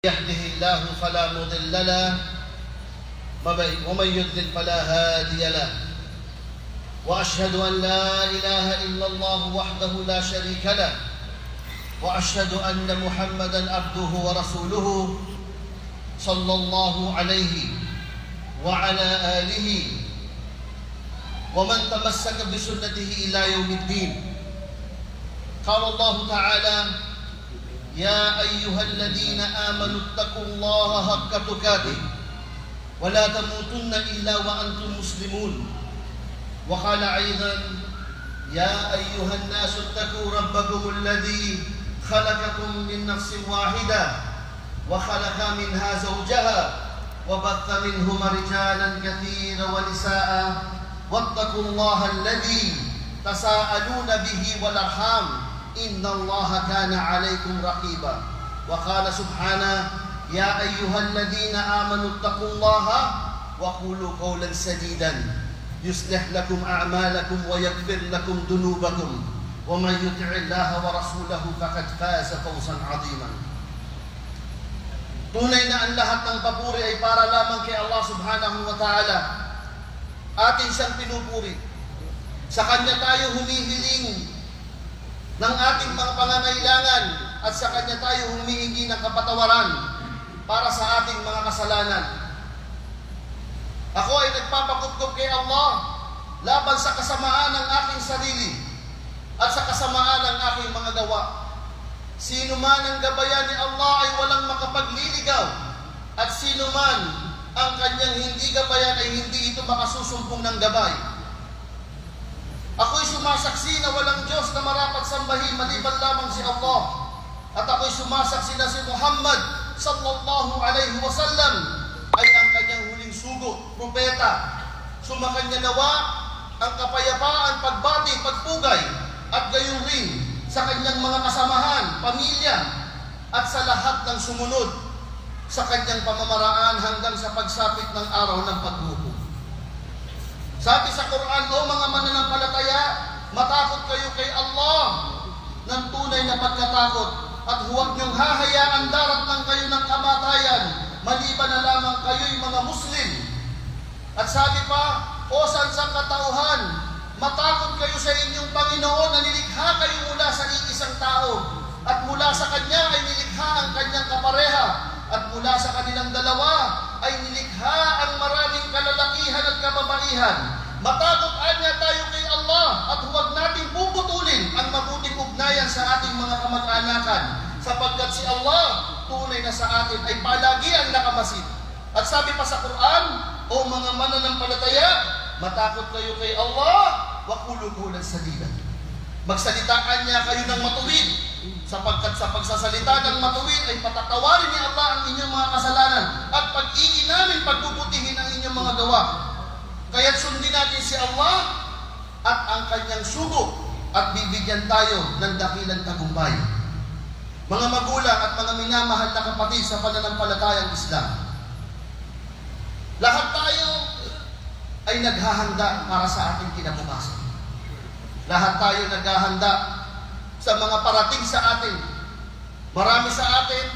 يهده الله فلا مضل له ومن يضلل فلا هادي له وأشهد أن لا إله إلا الله وحده لا شريك له وأشهد أن محمدا عبده ورسوله صلى الله عليه وعلى آله ومن تمسك بسنته إلى يوم الدين. قال الله تعالى: يا أيها الذين آمنوا اتقوا الله حق تقاته ولا تموتن إلا وأنتم مسلمون. وقال أيضا: يا أيها الناس اتقوا ربكم الذي خلقكم من نفس واحدة وخلق منها زوجها وبث منهما رجالا كثيرا ونساء واتقوا الله الذي تساءلون به والأرحام إن الله كان عليكم رقيبا. وقال سبحانه: يا أيها الذين آمنوا اتقوا الله وقولوا قولا سديدا يصلح لكم أعمالكم ويغفر لكم ذنوبكم ومن يطع الله ورسوله فقد فاز فوزا عظيما. Tunay na ang lahat ng papuri ay para lamang kay Allah subhanahu wa ta'ala. Atin siyang pinupuri. Sa Kanya tayo humihiling ng ating mga pangangailangan at sa Kanya tayo humihingi ng kapatawaran para sa ating mga kasalanan. Ako ay nagpapakutkop kay Allah laban sa kasamaan ng aking sarili at sa kasamaan ng aking mga gawa. Sino man ang gabayan ni Allah ay walang makapagliligaw, at sino man ang kanyang hindi gabayan ay hindi ito makasusumpong ng gabay. Ako'y sumasaksi na walang Diyos na marapat sambahin maliban lamang si Allah, at ako'y sumasaksi na si Muhammad sallallahu alaihi wasallam ay ang kanyang huling sugo, propeta. Sumakanya nawa ang kapayapaan, pagbati, pagpugay at gayon rin sa kanyang mga kasamahan, pamilya at sa lahat ng sumunod sa kanyang pamamaraan hanggang sa pagsapit ng araw ng paghukom. Sabi sa Quran: o mga mananampalataya, matakot kayo kay Allah ng tunay na pagkatakot at huwag niyong hahayaan daratnan kayo ng kamatayan maliban na lamang kayo'y mga Muslim. At sabi pa: o sansang katauhan, matakot kayo sa inyong Panginoon na nilikha kayo mula sa iisang tao, at mula sa Kanya ay nilikha ang Kanyang kapareha, at mula sa kanilang dalawa ay nilikha ang maraming kalalakihan at kababaihan. Matakot anya tayo kay Allah at huwag nating puputulin ang mabuting ugnayan sa ating mga kamag-anakan, sapagkat si Allah tunay na sa atin ay palagi ang nakamasid. At sabi pa sa Quran: o mga mananampalataya, matakot kayo kay Allah, wa qulu qawlan sadida. Magsalitaan niya kayo ng matuwid, sapagkat sa pagsasalita ng matuwid ay patatawarin ni Allah ang inyong mga kasalanan at pag-iinamin, pagbubutihin ang inyong mga gawa. Kaya't sundin natin si Allah at ang Kanyang sugo at bibigyan tayo ng dakilang tagumpay. Mga magulang at mga minamahal na kapatid sa pananampalatayang Islam, lahat tayo ay naghahanda para sa ating kinabukasan. Lahat tayo naghahanda sa mga parating sa atin. Marami sa atin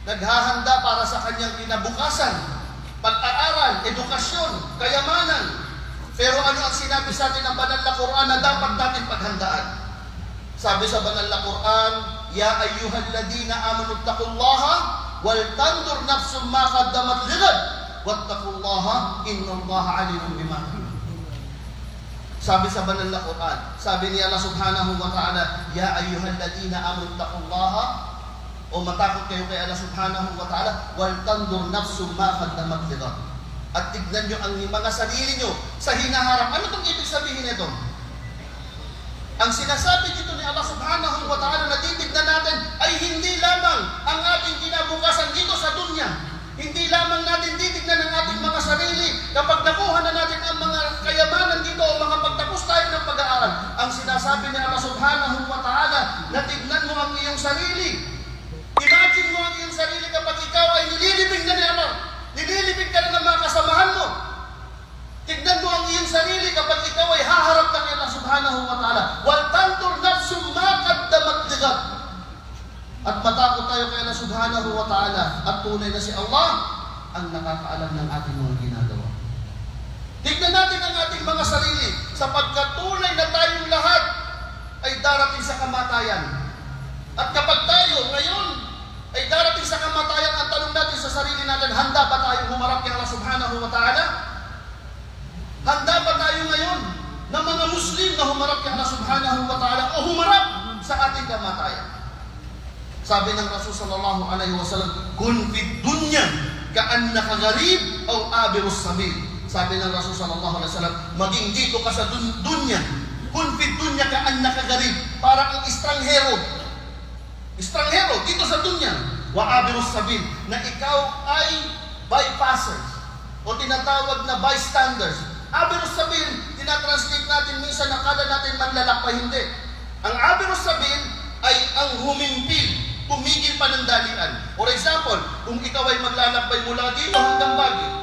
naghahanda para sa kanyang kinabukasan, pag-aaral, edukasyon, kayamanan. Pero ano ang sinabi sa atin ng banal na Quran na dapat natin paghandaan? Sabi sa banal na Quran: ya ayyuhalladhina amanu taqullaha wal tandur nafsum ma qaddamat lighad wattaqullaha innallaha alimun bima ta'malun. Sabi sa banal na Quran, sabi ni Allah subhanahu wa ta'ala: ya ayyuhalladhina amanu taqullaha, o matakot kayo kay Allah subhanahu wa ta'ala, wal tandur nafsum ma qaddamat lighad. At tignan nyo ang mga sarili nyo sa hinaharap. Ano itong ibig sabihin nito? Ang sinasabi dito ni Allah subhanahu wa ta'ala na titignan natin ay hindi lamang ang ating kinabukasan dito sa dunya. Hindi lamang natin titignan ang ating mga sarili kapag nakuha na natin ang mga kayamanan dito o mga pagtapos tayo ng pag-aaral. Ang sinasabi ni Allah subhanahu wa ta'ala na tignan mo ang iyong sarili. Imagine mo ang iyong sarili kapag ikaw ay nililibig na ni Allah. Nililibig ka na ng mga kasamahan mo. Tignan mo ang iyong sarili kapag ikaw ay haharap ng Allah subhanahu wa ta'ala. Wal tantur nafsum ma qaddamat lighad. At matakot tayo kay Allah subhanahu wa ta'ala ta'ala at tunay na si Allah ang nakakaalam ng ating mga ginagawa. Tignan natin ang ating mga sarili, sapagkat tunay na tayong lahat ay darating sa kamatayan. At kapag tayo ngayon ay darating sa kamatayan, ang tanong natin sa sarili natin, handa ba tayong humarap kay Allah subhanahu wa ta'ala? Handa ba tayo ngayon na mga Muslim na humarap kay Allah subhanahu wa ta'ala o humarap sa ating kamatayan? Sabi ng Rasul sallallahu alaihi wasallam, kun fid dunya ka'annaka gharib o abirus sabil. Sabi ng Rasul sallallahu alaihi wasallam, maging dito ka sa dunya, kun fid dunya ka'annaka gharib, para ang estranghero dito sa dunya, wa abirus sabil, na ikaw ay bypassers o tinatawag na bystanders. Abirus sabil, tinatranslate natin minsan, nakala natin manlalakbay, hindi. Ang abirus sabil ay ang humimpil, tumigil panandalian. For example, kung ikaw ay maglalakbay mula dito hanggang Baguio,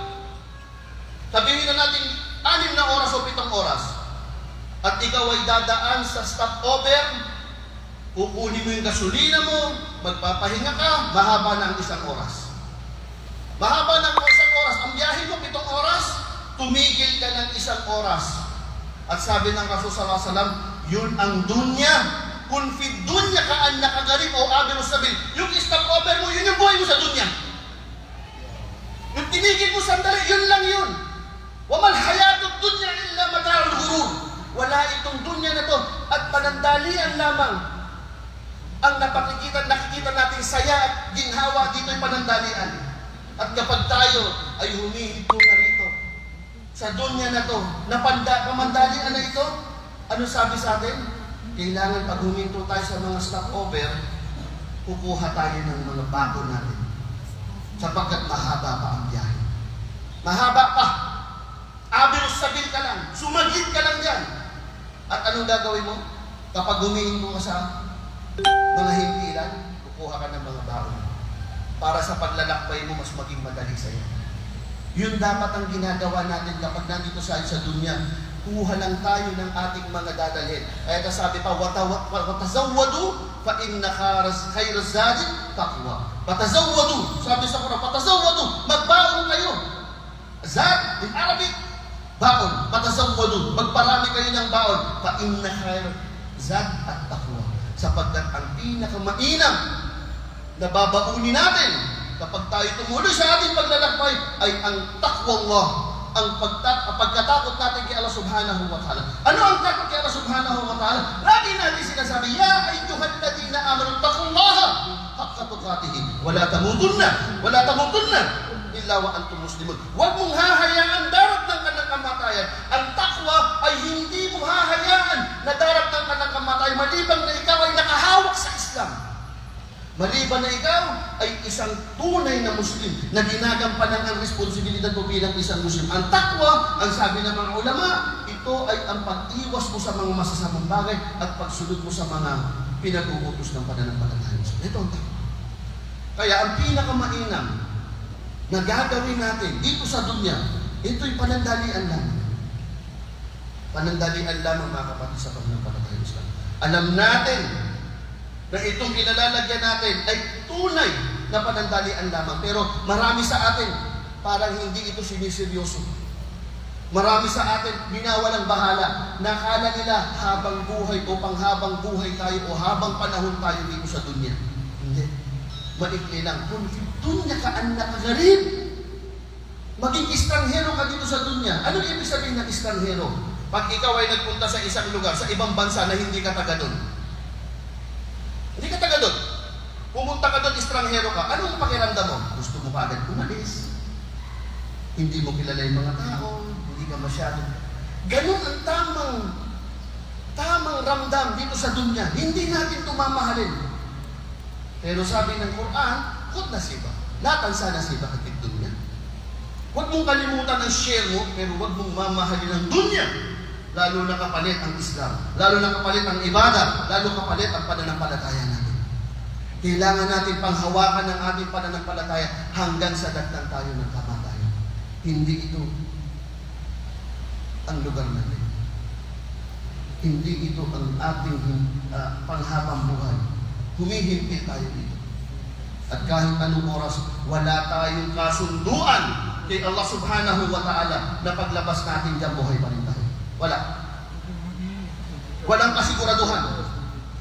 sabihin na natin 6 na oras o 7 oras, at ikaw ay dadaan sa stopover, kukunin mo yung gasolina mo, magpapahinga ka, mahaba ng 1 oras. Mahaba ng 1 oras. Ang biyahe mo 7 oras, tumigil ka ng 1 oras. At sabi ng Rasul sallallahu alaihi wasallam, yun ang dunya. Kun fid dunya ka'annaka gharib o abirus sabil. Yung stopover mo, yun yung buhay mo sa dunya. Yung tinigil mo sandali, yun lang yun. Wa mal hayatud dunya illa mata'ul ghurur. Wala itong dunya na to at panandalian lamang. Ang nakikita nating saya at ginhawa dito ay panandalian. At kapag tayo ay humihinto na rito sa dunya na to, na pamandalian na ito, ano sabi sa atin? Kailangan pag huminto tayo sa mga stopover, kukuha tayo ng mga bago natin. Sapagkat mahaba pa ang biyahe. Mahaba pa. Abirus sabil ka lang. Sumaglit ka lang dyan. At anong gagawin mo? Kapag humihinto ka sa mga himpilan, kukuha ka ng mga bago. Para sa paglalakbay mo, mas maging madali sa iyo. Yun dapat ang ginagawa natin kapag nandito sa dunya. Kuha lang tayo ng ating mga dadalhin. Kaya sabi pa, watazawwadu fa inna khairaz zadi taqwa. Patazawwadu, sabi sa Quran, patazawwadu, magbaon kayo. Zad in Arabic, baon. Patazawwadu, magparami kayo ng baon. Fa inna khairaz zad at taqwa. Sapagkat ang pinakamainam na babaunin natin kapag tayo tumuloy sa ating paglalakbay ay ang taqwallah. Ang pagkatakot natin kay Allah subhanahu wa ta'ala. Ano ang takot kay Allah subhanahu wa ta'ala? Lagi natin sinasabi, ya ayyuhalladhina amanu taqullaha haqqa tuqatih wa la tamutunna illa wa antum muslimun. Huwag mong hahayaan daratnan ka ng kamatayan. Ang takwa ay hindi mo hahayaan na daratnan ka ng kamatayan maliban na ikaw ay nakahawak sa Islam. Maliban na ikaw ay isang tunay na Muslim na ginagampanan ang responsibilidad mo bilang isang Muslim. Ang takwa, ang sabi ng mga ulama, ito ay ang pag-iwas mo sa mga masasamang bagay at pagsunod mo sa mga pinag-uutos ng pananampalataya. Ito ang takwa. Kaya ang pinakamainam na gagawin natin dito sa dunya, ito'y panandalian lang. Panandalian lamang mga kapatid sa pananampalataya. Alam natin na itong kinalalagyan natin ay tunay na panandalian lamang. Pero marami sa atin, parang hindi ito siniseryoso. Marami sa atin, binawalang bahala. Nakala nila habang buhay o panghabang buhay tayo o habang panahon tayo dito sa dunya. Hindi. Maikli lang. Kung dunya ka anak garib, maging estranghero ka dito sa dunya. Ano ibig sabihin ng estranghero? Pag ikaw ay nagpunta sa isang lugar, sa ibang bansa na hindi ka taga doon. Hindi ka taga doon. Pumunta ka doon, estranghero ka. Ano ang pakiramdam mo? Gusto mo pa agad umalis. Hindi mo kilala yung mga tao. Hindi ka masyado. Ganun ang tamang ramdam dito sa dunya. Hindi natin ito mamahalin. Pero sabi ng Quran, khud nasiba. La tansa nasiba at dunya. Huwag mong kalimutan ang share mo, pero huwag mong mamahalin ang dunya. Lalo na kapalit ang Islam, lalo na kapalit ang ibada, lalo kapalit ang pananampalataya natin. Kailangan natin panghawakan ng ating pananampalataya hanggang sa dagdag tayo ng kamatayan. Hindi ito ang lugar natin. Hindi ito ang ating panghabang buhay. Humihimpil tayo dito. At kahit anong oras, wala tayong kasunduan kay Allah subhanahu wa ta'ala na paglabas natin dyan, buhay pa rin tayo. Wala. Walang kasiguraduhan.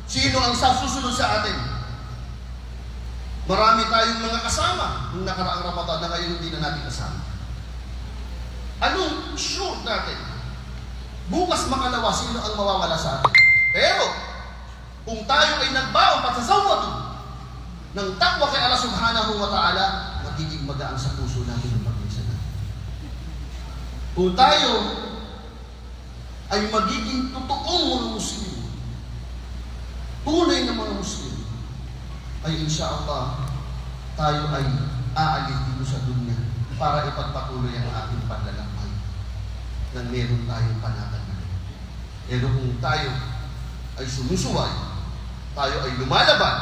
Sino ang susunod sa atin? Marami tayong mga kasama nung nakaraang Ramadan na ngayon hindi na natin kasama. Anong sure natin? Bukas makalawa, sino ang mawawala sa atin? Pero, kung tayo ay nagbaon at sasawad ng takwa kay Allah subhanahu wa ta'ala, magiging magaan sa puso natin ang pagminsan natin. Kung tayo ay magiging totoong mga Muslim, tunay na mga Muslim, ay insyaAllah tayo ay aalis dito sa dunya para ipagpatuloy ang ating paglalakbay na meron tayong panatagalan. Pero kung tayo ay sumusuway, tayo ay lumalaban,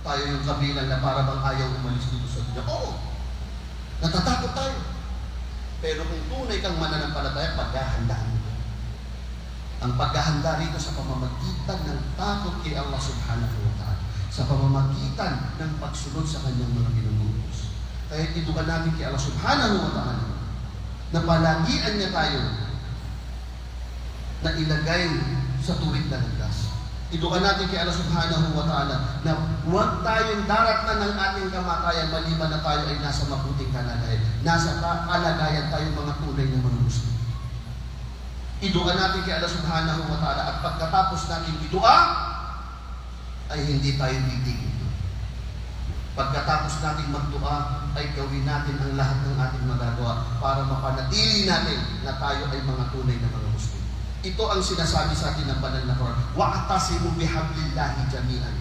tayo yung kabilang na para bang ayaw umalis dito sa dunya. Oo, natatakot tayo. Pero kung tunay kang mananampalataya, paghahandaan mo. Ang paghahanda rito sa pamamagitan ng takot kay Allah subhanahu wa ta'ala, sa pamamagitan ng pagsunod sa kanyang mga binubuhos. Kaya itukan natin kay Allah subhanahu wa ta'ala na palagian niya tayo na ilagay sa tuwid na landas. Itukan natin kay Allah subhanahu wa ta'ala na huwag tayong daratnan ng ating kamatayan maliban na tayo ay nasa mabuting kalagayan. Nasa kalagayan tayo mga tunay na mga Muslim. Iduan natin kay Allah subhanahu wa ta'ala at pagkatapos natin idua ay hindi tayo titigil. Pagkatapos natin magdua ay gawin natin ang lahat ng ating magagawa para mapanatili natin na tayo ay mga tunay na mga Muslim. Ito ang sinasabi sa atin ng banal na Quran. Wa'tasimu bihablillahi jami'an.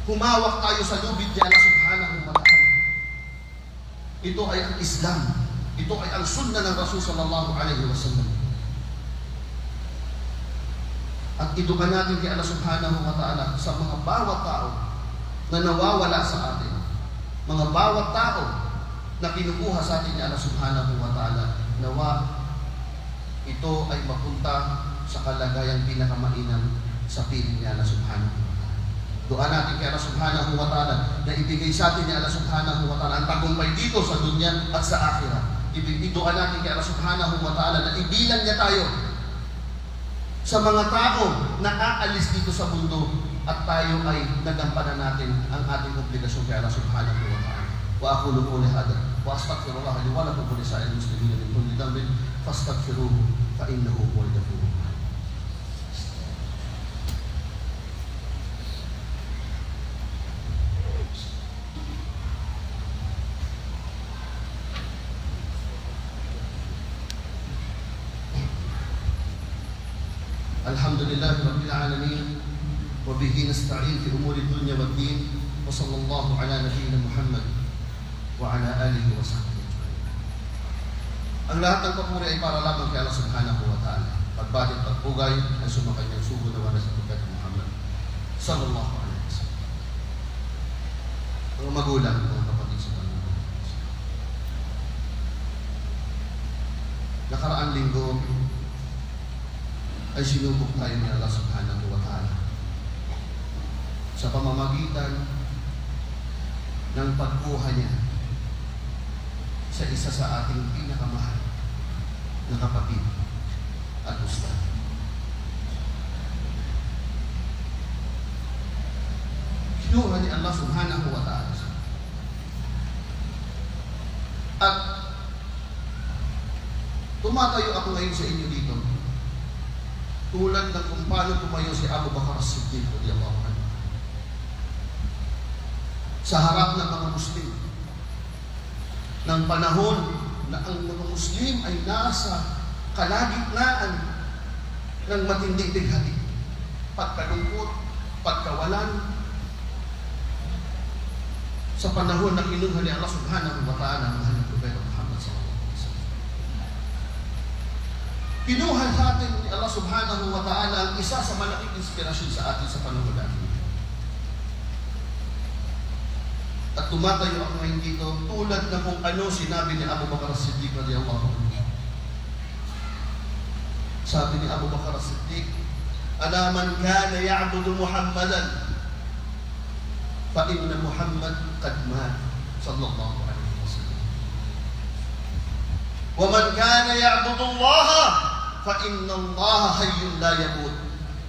Humawak tayo sa lubid ni Allah subhanahu wa ta'ala. Ito ay ang Islam. Ito ay ang sunnah ng Rasul sallallahu alaihi wasallam. At idukan natin kay Allah subhanahu wa ta'ala sa mga bawat tao na nawawala sa atin. Mga bawat tao na kinukuha sa atin ni Allah subhanahu wa ta'ala. Nawa ito ay mapunta sa kalagayang pinakamainam sa piling ni Allah subhanahu wa ta'ala. Doa natin kay Allah subhanahu wa ta'ala na ibigay sa atin ni Allah subhanahu wa ta'ala ang tagumpay dito sa dunya at sa akhirat. Doa natin kay Allah subhanahu wa ta'ala na ibilang niya tayo sa mga tao na aalis dito sa mundo at tayo ay nagampanan natin ang ating obligasyon kay Allah subhanahu wa ta'ala. Wa aqulu qawli hadha wa astaghfirullah li wa lakum wa lisa'il muslimin min kulli dhanbin fastaghfiruhu fa innahu huwal ghafurur rahim. Alhamdulillahi rabbil alamin wa bihi nasta'in fi umuri dunya wad din wa sallallahu ala nabiyyina Muhammad wa ala alihi wa sahbihi ajma'in. Ang lahat ng papuri ay para lamang kay Allah subhanahu wa ta'ala. Pagbalik, pagpugay ay sumakanyang sugo na wala sa Propeta Muhammad sallallahu alaihi wasallam. Mga magulang, mga kapatid sa Panginoon. Nakaraang linggo ay sinubok tayo ni Allah subhanahu wa ta'ala sa pamamagitan ng pagkuha niya sa isa sa ating pinakamahal na kapatid at ustad. Kinuha ni Allah subhanahu wa ta'ala at tumatayo ako ngayon sa inyo dito tulad ng kung paano tumayo si Abu Bakar as-Siddiq radiyallahu anhu sa harap ng mga Muslim ng panahon na ang mga Muslim ay nasa kalagitnaan ng matinding bighati, pagkalungkot, pagkawalan, sa panahon na kinuha ni Allah subhanahu wa ta'ala ang mahal na Propeta Muhammad sallallahu alaihi wasallam. Kinuha sa atin ni Allah subhanahu wa ta'ala ang isa sa malaking inspirasyon sa atin sa panahon natin. At tumatayo ako ngayon dito tulad na kung ano sinabi ni Abu Bakar as-Siddiq radiyallahu anhu. Sabi ni Abu Bakar as-Siddiq, "Ala man kana ya'budu Muhammadan فإن محمد قد مات صلى الله عليه وسلم ومن كان يعبد الله فإن الله حي لا يموت.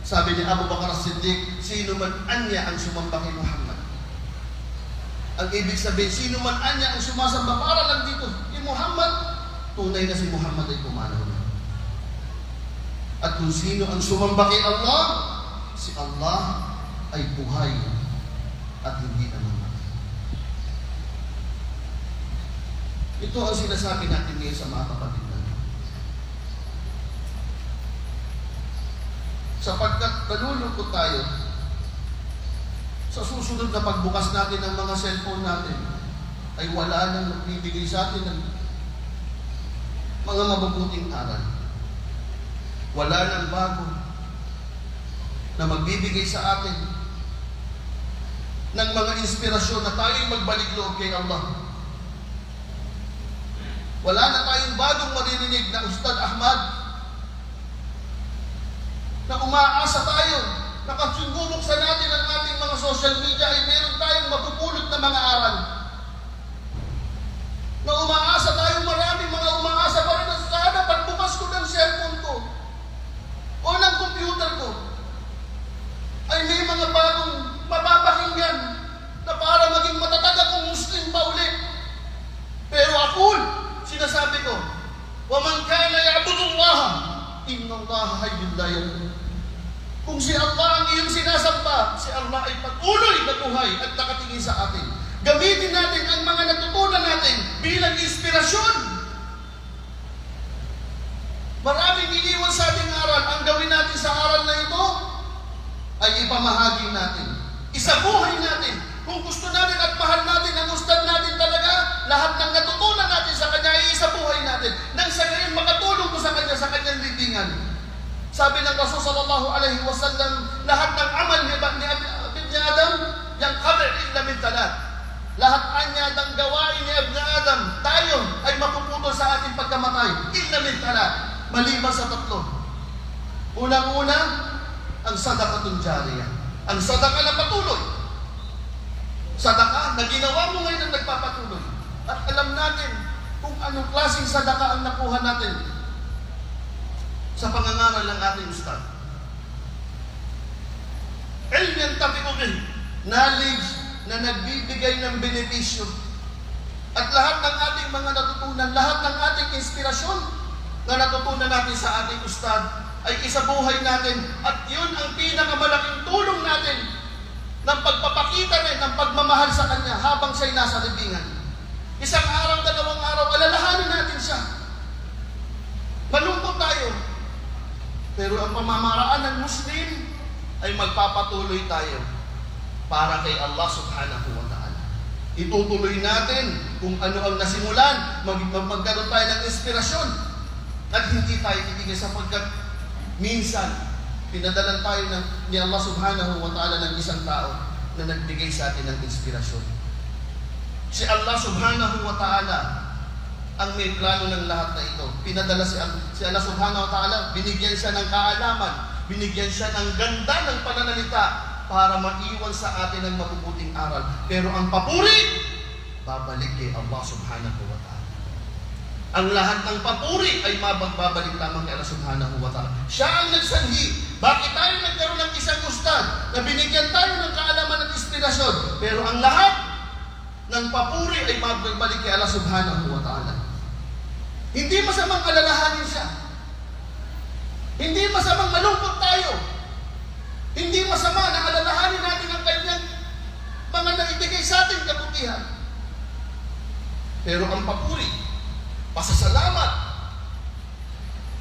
Sabi ni Abu Bakar As-Siddiq, sino man anya ang sumamba kay Muhammad. Ang ibig sabihin, sino man anya ang sumasamba para lang dito kay Muhammad, tunay na si Muhammad ay pumanaw na. At kung sino ang sumamba kay Allah, si Allah ay buhay at hindi naman mati. Ito ang sinasabi natin ngayon sa mga kapatid natin. Sapagkat nalulungkot tayo sa susunod na pagbukas natin ng mga cellphone natin, ay wala nang nagbibigay sa atin ng mga mabubuting aral. Wala nang bago na magbibigay sa atin ng mga inspirasyon na tayo'y magbalik loob kay Allah. Wala na tayong bagong maririnig na Ustad Ahmad na umaasa tayo, nakasungulok sa natin ang ating mga social media ay meron tayong mapupulot na mga aral. Na umaasa tayo, maraming mga umaasa pa rin na sana pagbukas ko ng cellphone ko o ng computer ko ay may mga bagong mapapakinggan na para maging matatag akong Muslim pa ulit. Pero ako, sinasabi ko, وَمَنْ كَانَ يَعْبُدُ اللَّهَ إِنَّ اللَّهَ حَيٌّ لَا يَمُوتُ. Kung si Allah ang iyong sinasamba, si Allah ay patuloy na buhay at nakatingin sa atin. Gamitin natin ang mga natutunan natin bilang inspirasyon. Maraming iniwan sa ating aral. Ang gawin natin sa aral na ito ay ipamahagi natin. Isabuhay natin. Kung gusto natin at mahal natin ang ustad natin talaga, lahat ng natutunan natin sa kanya ay isabuhay natin. Nang sa ngayon makatulong ko sa kanya sa kanyang libingan. Sabi ng Rasul sallallahu alaihi wasallam, lahat ng amal ni Ibn Adam, yang kabar illa min talat. Lahat anya ng gawain ni Ibn Adam, tayo ay mapuputol sa ating pagkamatay. Illa min talat. Maliban sa tatlo. Unang-una, ang sadaqatun jariyah. Ang sadaqa na patuloy. Sadaqa na ginawa mo ngayon ang nagpapatuloy. At alam natin kung anong klaseng sadaqa ang nakuha natin sa pangangaral ng ating ustad. Ilm tabi'u bih, knowledge na nagbibigay ng benepisyo. At lahat ng ating mga natutunan, lahat ng ating inspirasyon na natutunan natin sa ating ustad ay isabuhay natin. At yun ang pinakamalaking tulong natin ng pagpapakita rin ng pagmamahal sa kanya habang siya'y nasa libingan. Isang araw, dalawang araw, alalahanin natin siya. Malungkot tayo. Pero ang pamamaraan ng Muslim ay magpapatuloy tayo para kay Allah subhanahu wa ta'ala. Itutuloy natin kung ano ang nasimulan, magkaroon tayo ng inspirasyon at hindi tayo titigil sapagkat minsan pinadalan tayo ni Allah subhanahu wa ta'ala ng isang tao na nagbigay sa atin ng inspirasyon. Si Allah subhanahu wa ta'ala ang may plano ng lahat na ito. Pinadala si Allah subhanahu wa ta'ala, binigyan siya ng kaalaman, binigyan siya ng ganda ng pananalita para maiwan sa atin ang mabubuting aral. Pero ang papuri, babalik kay Allah subhanahu wa ta'ala. Ang lahat ng papuri ay babalik lamang kay Allah subhanahu wa ta'ala. Siya ang nagsanhi. Bakit tayo nagkaroon ng isang ustad na binigyan tayo ng kaalaman at inspirasyon? Pero ang lahat ng papuri ay babalik kay Allah subhanahu wa ta'ala. Hindi masamang alalahanin siya. Hindi masamang malungkot tayo. Hindi masama na alalahanin natin ang kanyang mga naibigay sa ating kabutihan. Pero ang papuri, pasasalamat,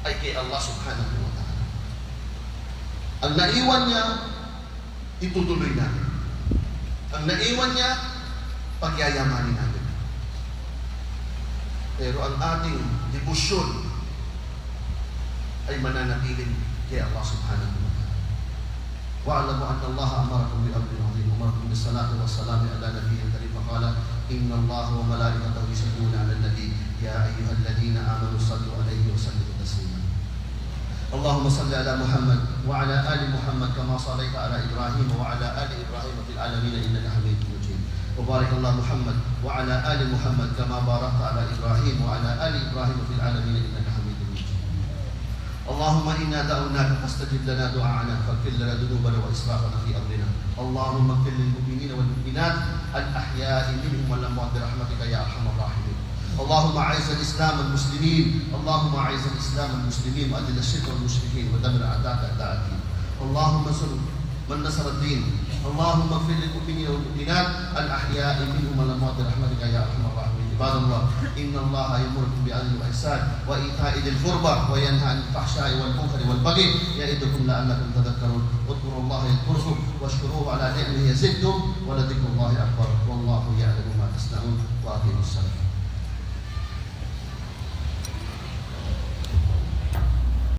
ay kay Allah subhanahu wa ta'ala. Ang naiwan niya, itutuloy natin. Ang naiwan niya, pagyayamanin natin. Pero ang ating debosyon ay mananatiling kay Allah subhanahu wa ta'ala. Wa'alamu anna Allah amarakum bi amrin 'azim, amarakum bis salati was salami ala nabiyyin karim, faqala inna Allah wa malaikatahu yusalluna 'alan nabi ya ayyuhalladhina amanu sallu 'alaihi wa sallimu taslima. Allahumma salli ala Muhammad wa ala ali Muhammad kama sallaita ala Ibrahim wa ala ali Ibrahim fil alamin innaka Hamidum Majid. وبارك الله محمد وعلى آل محمد كما باركت على إبراهيم وعلى آل إبراهيم في العالمين إنك حميد مجيد. اللهم إنا دعوناك فاستجب لنا دعاءنا فاغفر لنا ذنوبنا وإسرافنا في أمرنا. اللهم اغفر للمؤمنين والمؤمنات الأحياء منهم والأموات برحمتك يا أرحم الراحمين. اللهم أعز الإسلام والمسلمين، اللهم أعز الإسلام والمسلمين وأذل الشرك والمشركين ودمر أعداءك أعداء الدين. اللهم انصر من نصر الدين. اللهم اغفر للمؤمنين والمؤمنات الأحياء منهم والأموات برحمتك يا أرحم الراحمين. عباد الله، إن الله يأمركم بالعدل والإحسان وإيتاء ذي القربى وينهى عن الفحشاء والمنكر والبغي يعظكم لعلكم تذكرون. اذكروا الله يذكركم واشكروه على نعمه يزدكم ولذكر الله أكبر والله يعلم ما تصنعون. وأقيموا الصلاة.